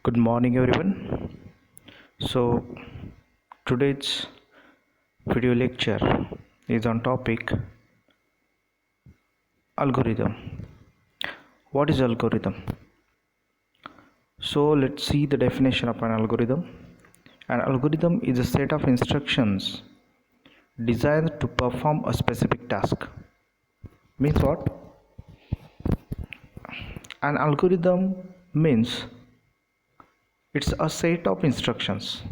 Good morning, everyone. So, today's video lecture is on topic algorithm. What is algorithm? So, let's see the definition of an algorithm. An algorithm is a set of instructions designed to perform a specific task. Means what? An algorithm means it's a set of instructions,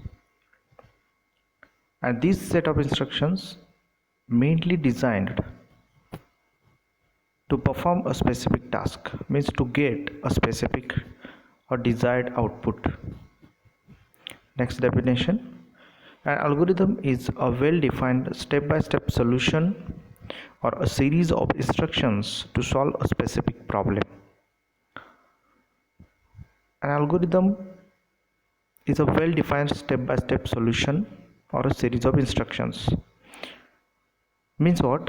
and this set of instructions mainly designed to perform a specific task, means to get a specific or desired output. Next definition: an algorithm is a well-defined step-by-step solution or a series of instructions to solve a specific problem. An algorithm is a well-defined step-by-step solution or a series of instructions. Means what?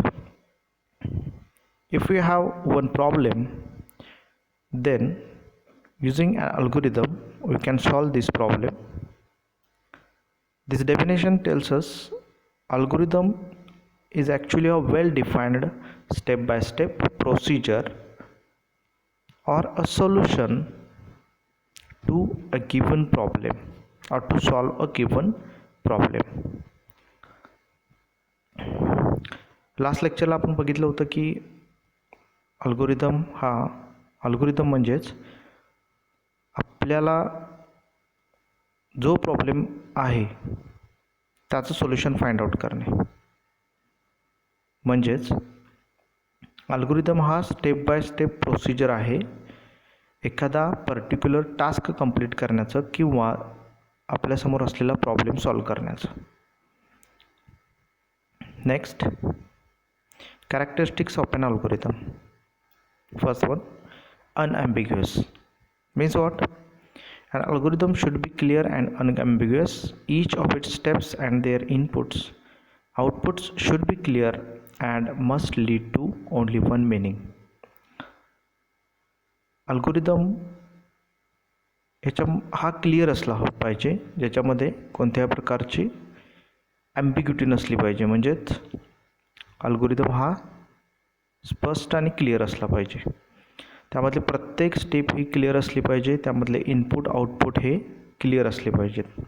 If we have one problem, then using an algorithm we can solve this problem. This definition tells us algorithm is actually a well-defined step-by-step procedure or a solution to a given problem or to solve a given problem. Last लेक्चरला आपण बघितलं होतं की algorithm म्हणजेच आपल्याला जो problem आहे त्याचं सोल्युशन फाइंड आउट करणे. म्हणजेच अल्गोरिदम हा स्टेप बाय स्टेप प्रोसिजर आहे एखादा पर्टिक्युलर टास्क कंप्लीट करण्याचं किंवा आपल्यासमोर असलेला प्रॉब्लेम सॉल्व करण्याचं. Next, characteristics of an algorithm. First one, unambiguous. Means what? An algorithm should be clear and unambiguous. Each of its steps and their outputs should be clear and must lead to only one meaning. Algorithm हा clear असला पाहिजे, ज्याच्यामध्ये कोणत्याही प्रकारची ॲम्बिग्युटी नसली पाहिजे. म्हणजेच algorithm हा स्पष्ट आणि क्लिअर असला पाहिजे. त्यामधले प्रत्येक स्टेप ही क्लिअर असली पाहिजे. त्यामधले इनपुट आउटपुट हे क्लिअर असले पाहिजेत.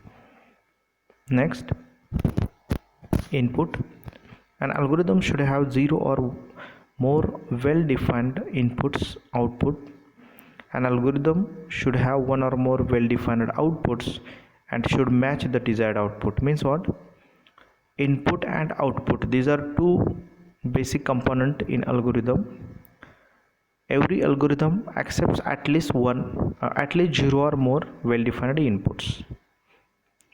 Next, input. An algorithm should have 0 or more well defined inputs output. An algorithm should have 1 or more well defined outputs and should match the desired output. Means what? Input and output, these are two basic components in algorithm. Every algorithm accepts at least 0 or more well defined inputs,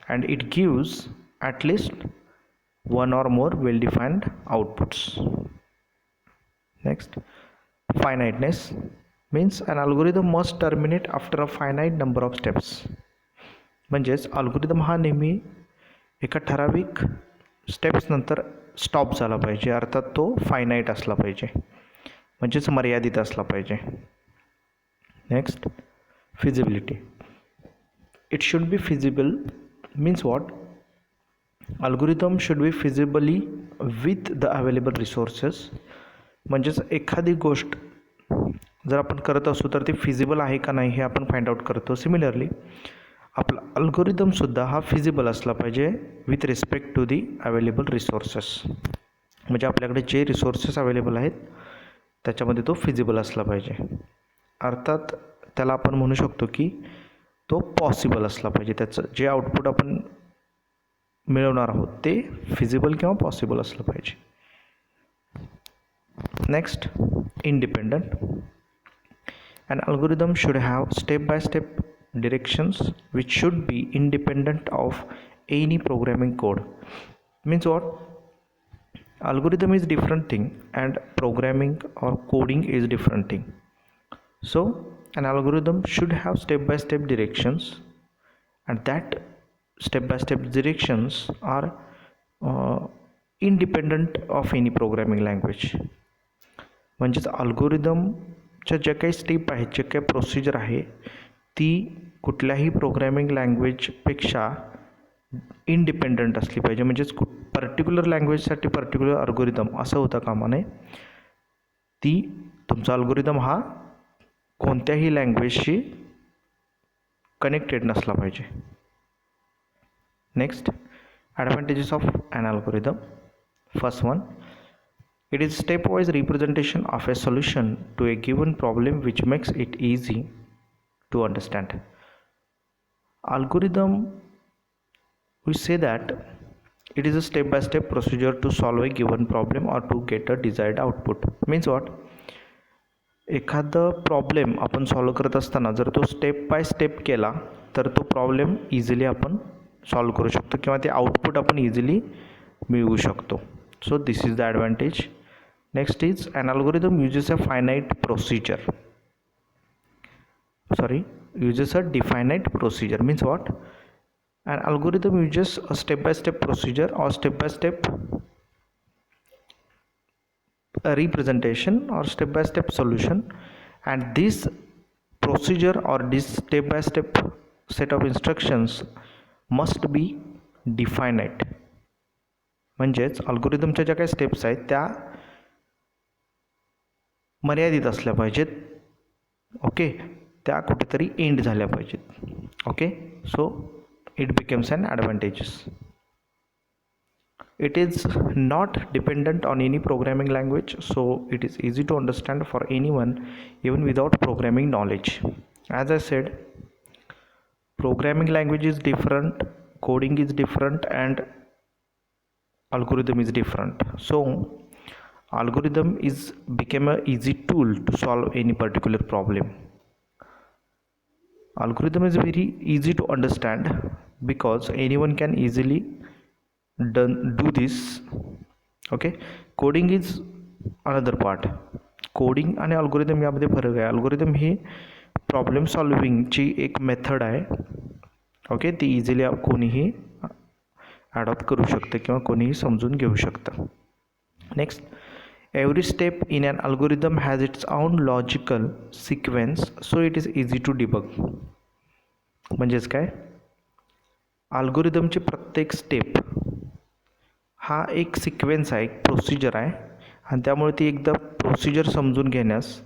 and it gives at least 1 or more well defined outputs. Next, finiteness. Means an algorithm must terminate after a finite number of steps. म्हणजेच algorithm हा नेहमी एका ठराविक steps नंतर stop झाला पाहिजे. अर्थात तो फायनाईट असला पाहिजे, म्हणजेच मर्यादित असला पाहिजे. Next, feasibility. It should be feasible. Means what? Algorithm should be feasibility with the available resources. म्हणजेच एखादी गोष्ट जर आपण करत असू तर ती फिजिबल आहे का नाही हे आपण फाइंड आउट करतो. सिमिलरली आपला अल्गोरिदमसुद्धा हा फिजिबल असला पाहिजे with respect to the available resources. म्हणजे आपल्याकडे जे रिसोर्सेस अवेलेबल आहेत त्याच्यामध्ये तो फिजिबल असला पाहिजे. अर्थात त्याला आपण म्हणू शकतो की तो पॉसिबल असला पाहिजे. त्याचं जे आउटपुट आपण मिळवणार आहोत ते फिजिबल किंवा पॉसिबल असलं पाहिजे. Next, independent. An algorithm should have step-by-step directions which should be independent of any programming code. Means what? Algorithm is different thing and programming or coding is different thing. So an algorithm should have step-by-step directions, and that step-by-step directions are independent of any programming language. म्हणजेच अल्गोरिदमच्या ज्या काही step आहेत, जे काही procedure आहे ती कुठल्याही प्रोग्रॅमिंग लँग्वेजपेक्षा इंडिपेंडंट असली पाहिजे. म्हणजेच पर्टिक्युलर लँग्वेजसाठी पर्टिक्युलर अल्गोरिदम असं होता कामा नये. तुमचा अल्गोरिदम हा कोणत्याही लँग्वेजशी कनेक्टेड नसला पाहिजे. Next, advantages of an algorithm. First one, it is stepwise representation of a solution to a given problem which makes it easy to understand. Algorithm, we say that it is a step-by-step procedure to solve a given problem or to get a desired output. Means what? एखादा problem आपण solve करत असताना जर तो step by step केला तर तो problem easily आपण सॉल्व करू शकतो किंवा ते आउटपुट आपण इझिली मिळवू शकतो. So this is the advantage. Next is an algorithm uses a definite procedure. Means what? An algorithm uses a step-by-step procedure or step-by-step representation or step-by-step solution, and this procedure or this step-by-step set of instructions must be definite. म्हणजेच अल्गोरिदमच्या ज्या काही steps आहेत त्या मर्यादित असल्या पाहिजेत. Okay, त्या कुठेतरी एंड झाल्या पाहिजेत. Okay, so it becomes an advantages. It is not dependent on any programming language, so it is easy to understand for anyone even without programming knowledge. As I said, programming language is different, coding is different, and algorithm is different. So algorithm is became a easy tool to solve any particular problem. Algorithm is very easy to understand because anyone can easily do this. Okay, coding is another part. Coding आणि algorithm यामध्ये फरक आहे. Algorithm ही problem सॉल्विंगची एक method आहे. Okay, ती easily कोणीही adopt करू शकतं किंवा कोणीही समजून घेऊ शकतं. Next, every step in an algorithm has its own logical sequence, so it is easy to debug. म्हणजेच काय, अल्गोरिदमची प्रत्येक स्टेप हा एक सिक्वेन्स आहे, एक प्रोसिजर आहे, आणि त्यामुळे ती एकदा प्रोसिजर समजून घेण्यास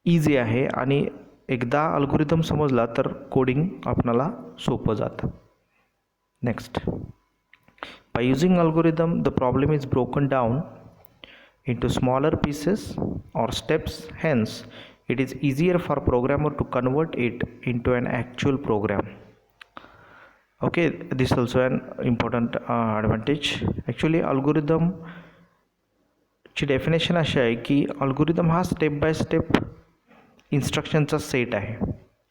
इझी आहे आणि एकदा अल्गोरिदम समजला तर कोडिंग आपणाला सोपं जातं. Next, by using algorithm, the problem is broken down into smaller pieces or steps. Hence, it is easier for programmer to convert it into an actual program. Okay, this is also an important advantage. Actually, algorithm ची definition अशी आहे की algorithm हा step by step इन्स्ट्रक्शनचा set आहे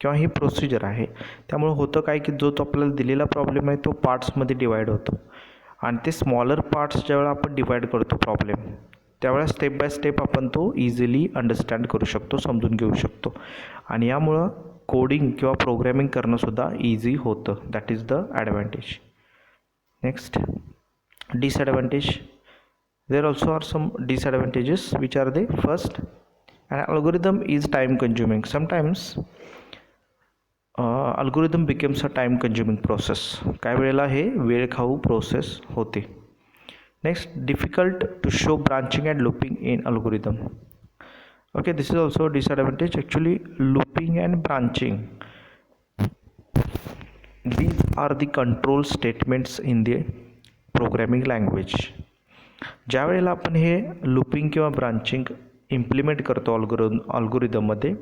किंवा ही procedure आहे. त्यामुळे होतं काय की जो तो आपल्याला दिलेला प्रॉब्लेम आहे तो पार्ट्समध्ये डिवाईड होतो आणि ते स्मॉलर पार्ट्स ज्यावेळेला आपण डिवाईड करतो प्रॉब्लेम, त्यावेळेला स्टेप बाय स्टेप आपण तो इझिली अंडरस्टँड करू शकतो, समजून घेऊ शकतो, आणि यामुळं कोडिंग किंवा प्रोग्रॅमिंग करणंसुद्धा इझी होतं. That is the advantage. Next, disadvantage. There also are some disadvantages. Which are they? First, an algorithm is time consuming. Sometimes algorithm becomes a time consuming process. काही वेळेला हे वेळ खाऊ प्रोसेस होते. Next, difficult to show branching and looping in algorithm. Okay, this is also disadvantage. Actually looping and branching, these are the control statements in the programming language. ज्या वेळेला आपण हे लूपिंग किंवा ब्रांचिंग इम्प्लिमेंट करतो अल्गोरिदममध्ये,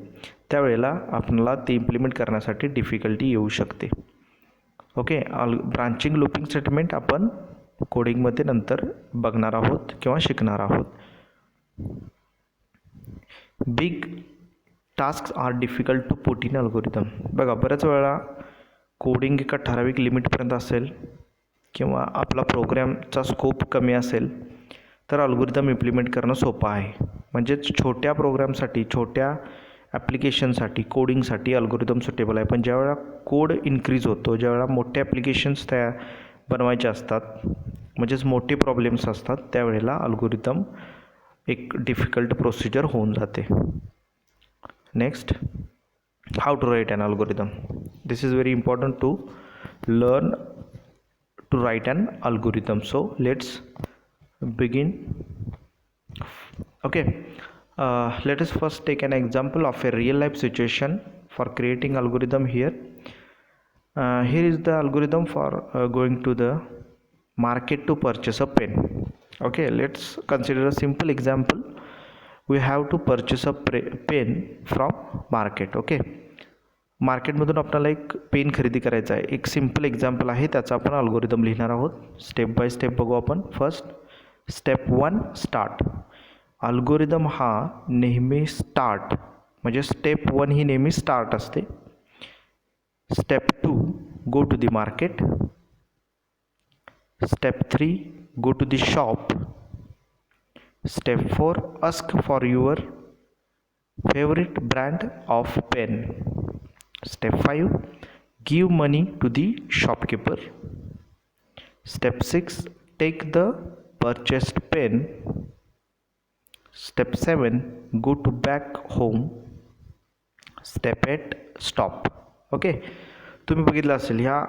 त्यावेळेला आपल्याला ते इम्प्लिमेंट करण्यासाठी डिफिकल्टी येऊ शकते. ओके, ब्रांचिंग लूपिंग स्टेटमेंट आपण कोडिंगमध्ये नंतर बघणार आहोत किंवा शिकणार आहोत. Big task are difficult to put in algorithm. बघा, बऱ्याच वेळा कोडिंग एका ठराविक लिमिटपर्यंत असेल किंवा आपला प्रोग्रॅमचा स्कोप कमी असेल तर अल्गोरिदम इम्प्लिमेंट करणं सोपं आहे. म्हणजेच छोट्या प्रोग्रामसाठी, छोट्या ॲप्लिकेशनसाठी, कोडिंगसाठी अल्गोरिदम सुटेबल आहे. पण ज्यावेळेला कोड इन्क्रीज होतो, ज्यावेळेला मोठे ॲप्लिकेशन्स बनवायचे असतात, म्हणजेच मोठे प्रॉब्लेम्स असतात, त्यावेळेला अल्गोरिदम एक डिफिकल्ट प्रोसिजर होऊन जाते. Next, how to write an algorithm. this is very important to learn to write an algorithm. So let's begin. Okay, let us first take an example of a real life situation for creating algorithm here. Here is the algorithm for going to the market to purchase a pen. Okay, let's consider a simple example. We have to purchase a pen from market. Okay, मार्केटमधून आपल्याला एक pen खरेदी करायचा आहे. एक simple example आहे, त्याचा आपण अल्गोरिदम लिहिणार आहोत. स्टेप बाय स्टेप बघू आपण. First step 1 start. अल्गोरिदम हा नेहमी स्टार्ट म्हणजे स्टेप 1 ही नेहमी स्टार्ट असते. Step 2 go to the market. Step 3 go to the shop. Step 4 ask for your favorite brand of pen. Step 5 give money to the shopkeeper. Step 6 take the purchased pen. Step 7 go to back home. Step 8 stop. Okay, तुम्ही बघितलं असेल ह्या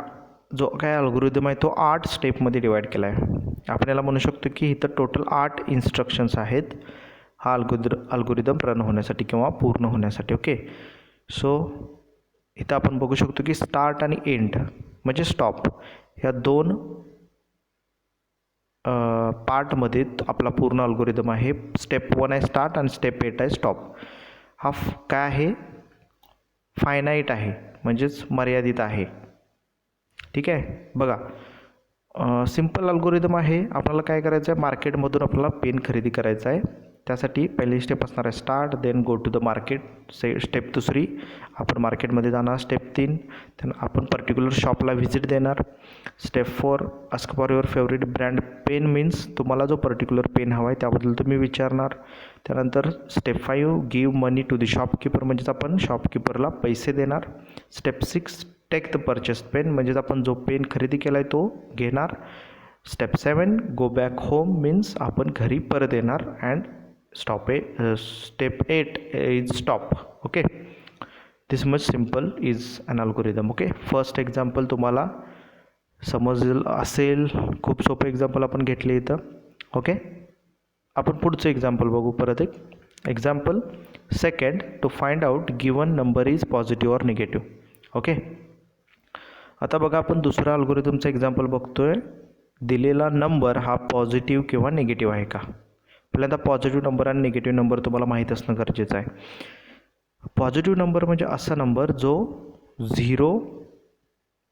जो काय algorithm आहे तो 8 स्टेपमध्ये divide केला आहे. आपण याला म्हणू शकतो की इथं टोटल 8 इन्स्ट्रक्शन्स आहेत हा अल्गोरिदम रन होण्यासाठी किंवा पूर्ण होण्यासाठी. ओके, सो इथं आपण बघू शकतो की स्टार्ट आणि एंड म्हणजे स्टॉप ह्या 2 पार्टमध्ये आपला पूर्ण अल्गोरिदम आहे. स्टेप 1 आहे स्टार्ट आणि स्टेप 8 आहे स्टॉप. हा काय आहे, फायनाईट आहे म्हणजेच मर्यादित आहे. ठीक आहे, बघा सिम्पल अल्गोरिदम आहे. आपल्याला काय करायचं आहे, मार्केटमधून आपल्याला पेन खरेदी करायचा आहे. त्यासाठी पहिली स्टेप असणार आहे start, then go to the market. Step 2 आपण मार्केटमध्ये जाणार. स्टेप 3 त्यांना आपण पर्टिक्युलर शॉपला व्हिजिट देणार. Step 4 ask for your favourite brand pen means तुम्हाला जो पर्टिक्युलर पेन हवा आहे त्याबद्दल तुम्ही विचारणार. त्यानंतर step 5 give money to the shopkeeper म्हणजेच आपण शॉपकीपरला पैसे देणार. Step 6 take the purchased pen म्हणजेच आपण जो पेन खरेदी केला आहे तो घेणार. Step 7 go back home means आपण घरी परत येणार. And step 8 is stop. Okay, this much simple is an algorithm. Okay, first example तुम्हाला समजलं असेल. खूप सोपं एक्झाम्पल आपण घेतले इथं. ओके, आपण पुढचं एक्झाम्पल बघू. परत एक example second to find out given number is positive or negative. Okay, आता बघा आपण दुसरा अल्गोरिदमचा एक्झाम्पल बघतोय. दिलेला नंबर हा पॉझिटिव्ह किंवा निगेटिव्ह आहे का. पहिल्यांदा पॉझिटिव्ह नंबर आणि निगेटिव्ह नंबर तुम्हाला माहीत असणं गरजेचं आहे. पॉझिटिव्ह नंबर म्हणजे असा नंबर जो 0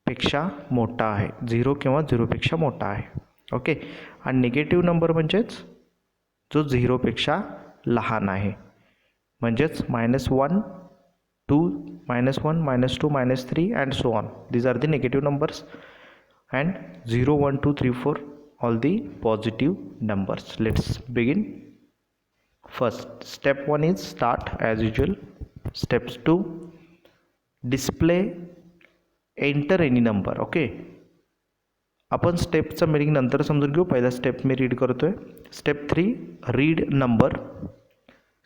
पेक्षा मोठा आहे, 0 किंवा 0 पेक्षा मोठा आहे. ओके, आणि निगेटिव्ह नंबर म्हणजेच जो 0 पेक्षा लहान आहे, म्हणजेच -1 2 -1 -2 -3 and so on. These are the negative numbers and 0 1 2 3 4 all the positive numbers. Let's begin. First step 1 is start as usual. Steps 2 display enter any number. Okay, आपण स्टेपचा मीनिंग नंतर समजून घेऊ. पहिला स्टेप मी रीड करतोय. Step 3 read number.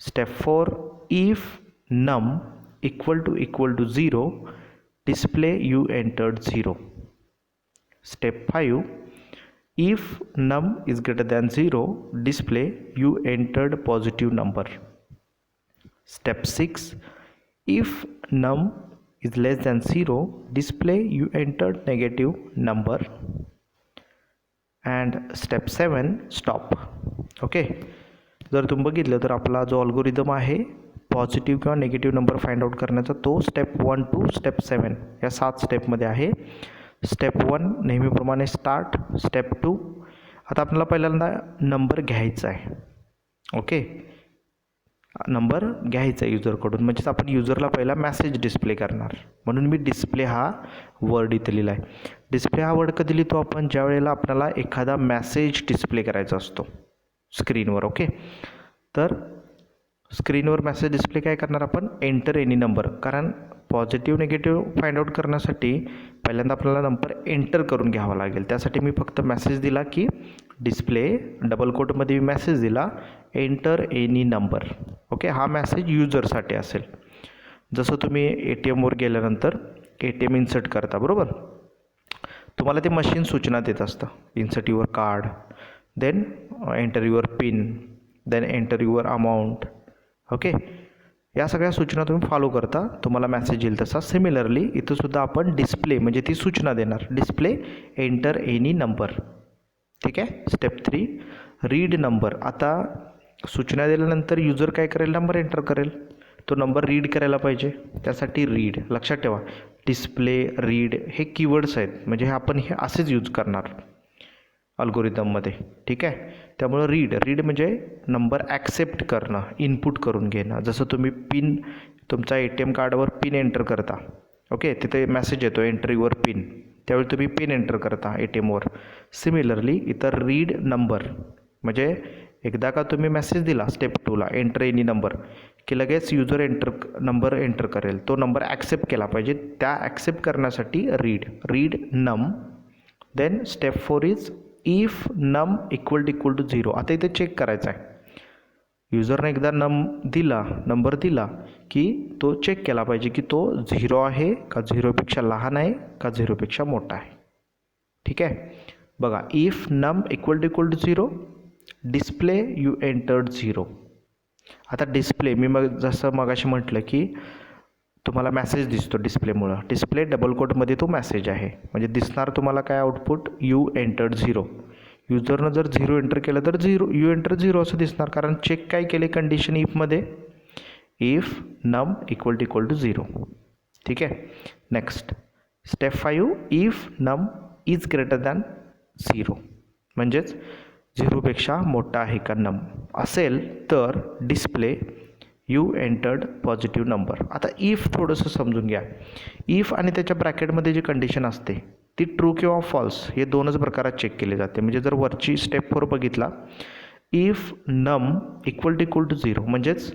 Step 4 if num equal to 0 display you entered 0. Step 5 if num is greater than 0 display you entered positive number. Step 6 if num is less than 0 display you entered negative number. And step 7 stop. Okay, जर तुम्ही बघितलं तर आपला जो algorithm आहे positive किंवा negative number find out करण्याचा तो स्टेप 1 टू स्टेप 7 या 7 स्टेपमध्ये आहे. स्टेप 1 नेहमीप्रमाणे स्टार्ट. स्टेप 2 आता आपल्याला पहिल्यांदा नंबर घ्यायचा आहे. ओके, नंबर घ्यायचा आहे युजरकडून, म्हणजेच आपण युजरला पहिला मेसेज डिस्प्ले करणार. म्हणून मी डिस्प्ले हा वर्ड इथे लिहिला आहे. डिस्प्ले हा वर्ड कधी लिहितो आपण, ज्या वेळेला आपल्याला एखादा मेसेज डिस्प्ले करायचा असतो स्क्रीनवर. ओके, तर स्क्रीनवर मेसेज डिस्प्ले काय करणार आपण, एंटर एनी नंबर. कारण पॉझिटिव्ह निगेटिव्ह फाइंड आउट करण्यासाठी पहिल्यांदा आपल्याला नंबर एंटर करून घ्यावा लागेल. त्यासाठी मी फक्त मेसेज दिला की डिस्प्ले डबल कोटमध्ये मी मेसेज दिला एंटर एनी नंबर. ओके, हा मेसेज युजरसाठी असेल. जसं तुम्ही ATMवर गेल्यानंतर ATM इन्सर्ट करता, बरोबर. तुम्हाला ते मशीन सूचना देत असतं, insert your card, then enter your pin, then enter your amount. Okay, या सगळ्या सूचना तुम्ही फॉलो करता, तुम्हाला मेसेज येईल तसा. सिमिलरली इथंसुद्धा आपण डिस्प्ले म्हणजे ती सूचना देणार, डिस्प्ले एंटर एनी नंबर. ठीक आहे. Step 3 read number. आता सूचना दिल्यानंतर युजर काय करेल, नंबर एंटर करेल, तो नंबर रीड करायला पाहिजे, त्यासाठी रीड. लक्षात ठेवा, डिस्प्ले, रीड हे कीवर्ड्स आहेत, म्हणजे आपण हे असेच यूज करणार अल्गोरिदममध्ये. ठीक आहे. त्यामुळं रीड म्हणजे नंबर ॲक्सेप्ट करणं, इनपुट करून घेणं. जसं तुम्ही पिन तुमचा ATM कार्डवर पिन एंटर करता, ओके, तिथे मेसेज येतो एंटर युअर पिन, त्यावेळी तुम्ही पिन एंटर करता ATMवर. सिमिलरली इथं रीड नंबर म्हणजे एकदा का तुम्ही मेसेज दिला स्टेप 2ला एंटर एनी नंबर की लगेच युजर नंबर एंटर करेल, तो नंबर ॲक्सेप्ट केला पाहिजे. त्या ॲक्सेप्ट करण्यासाठी read num. Then step 4 is if num equal to 0. आता इथे चेक करायचं आहे, युजरने एकदा नंबर दिला की तो चेक केला पाहिजे की तो 0 आहे का 0पेक्षा लहान आहे का 0पेक्षा मोठा आहे. ठीक आहे. बघा, if num equal to 0 display you entered 0. आता डिस्प्ले मी जसं मगाशी म्हटलं की तुम्हाला मेसेज दिसतो डिस्प्लेमुळं, डिस्प्ले डबल कोटमध्ये तो मेसेज आहे, म्हणजे दिसणार तुम्हाला काय आउटपुट, यू एंटर्ड 0. युजरनं जर 0 एंटर केलं तर यू एंटर 0 असं दिसणार, कारण चेक काय केले कंडिशन इफमध्ये, इफ नम इक्वल टू 0. ठीक आहे. Next step 5 if num is greater than 0, म्हणजेच 0पेक्षा मोठा आहे का नम असेल तर display you entered positive number. आता इफ थोडंसं समजून घ्या. इफ आणि त्याच्या ब्रॅकेटमध्ये जी कंडिशन असते ती ट्रू किंवा फॉल्स हे दोनच प्रकारात चेक केले जाते. म्हणजे जर वरची स्टेप 4 बघितला, इफ नम इक्वल टू 0 म्हणजेच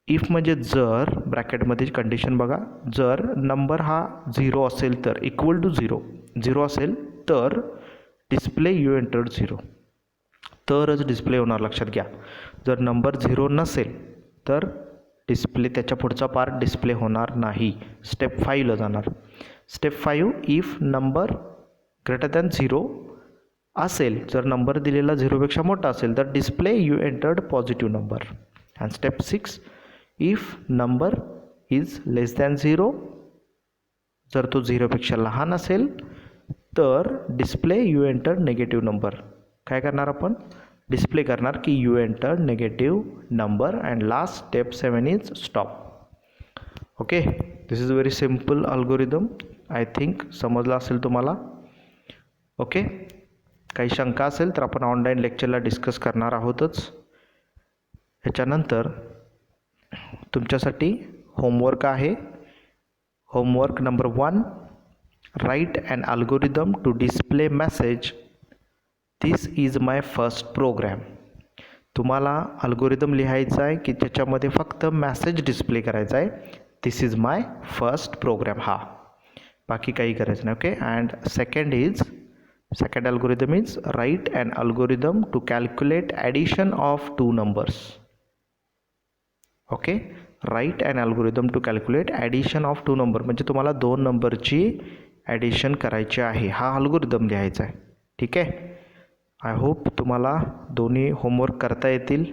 इफ म्हणजे जर ब्रॅकेटमध्ये कंडिशन बघा, जर नंबर हा 0 असेल तर इक्वल टू 0 असेल तर डिस्प्ले यू एंटर्ड 0, तरच डिस्प्ले होणार. लक्षात घ्या, जर नंबर 0 नसेल तर डिस्प्ले त्याच्या पुढचा पार्ट डिस्प्ले होणार नाही. स्टेप 5ला जाणार. Step 5 if number greater than 0 असेल, जर नंबर दिलेला 0पेक्षा मोठा असेल तर display you entered positive number. And step 6 if number is less than 0, जर तो 0पेक्षा लहान असेल तर display you entered negative number. काय करणार आपण, डिस्प्ले करणार की you entered negative number. And last step 7 is stop. Okay, this is very simple algorithm. I think समजलं असेल तुम्हाला. ओके, काही शंका असेल तर आपण ऑनलाईन लेक्चरला डिस्कस करणार आहोतच. ह्याच्यानंतर तुमच्यासाठी होमवर्क आहे. Homework number 1, write an algorithm to display message this is my first program. तुम्हाला अल्गोरिदम लिहायचा आहे की त्याच्यामध्ये फक्त मेसेज डिस्प्ले करायचा आहे. This is my first program, हा, बाकी काही करायचं नाही. ओके. And second algorithm is write an algorithm to calculate addition of 2 numbers. Okay, write an algorithm to calculate addition of 2 number, म्हणजे तुम्हाला 2 नंबरची ॲडिशन करायची आहे, हा अल्गोरिदम लिहायचा आहे. ठीक आहे. आय होप तुम्हाला दोन्ही होमवर्क करता येतील.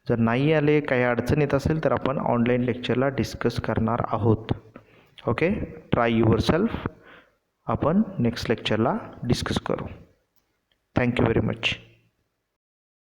जर नाही आले, काही अडचण येत असेल तर आपण ऑनलाईन लेक्चरला डिस्कस करणार आहोत. Okay, try your self. आपण नेक्स्ट लेक्चरला डिस्कस करू. Thank you very much.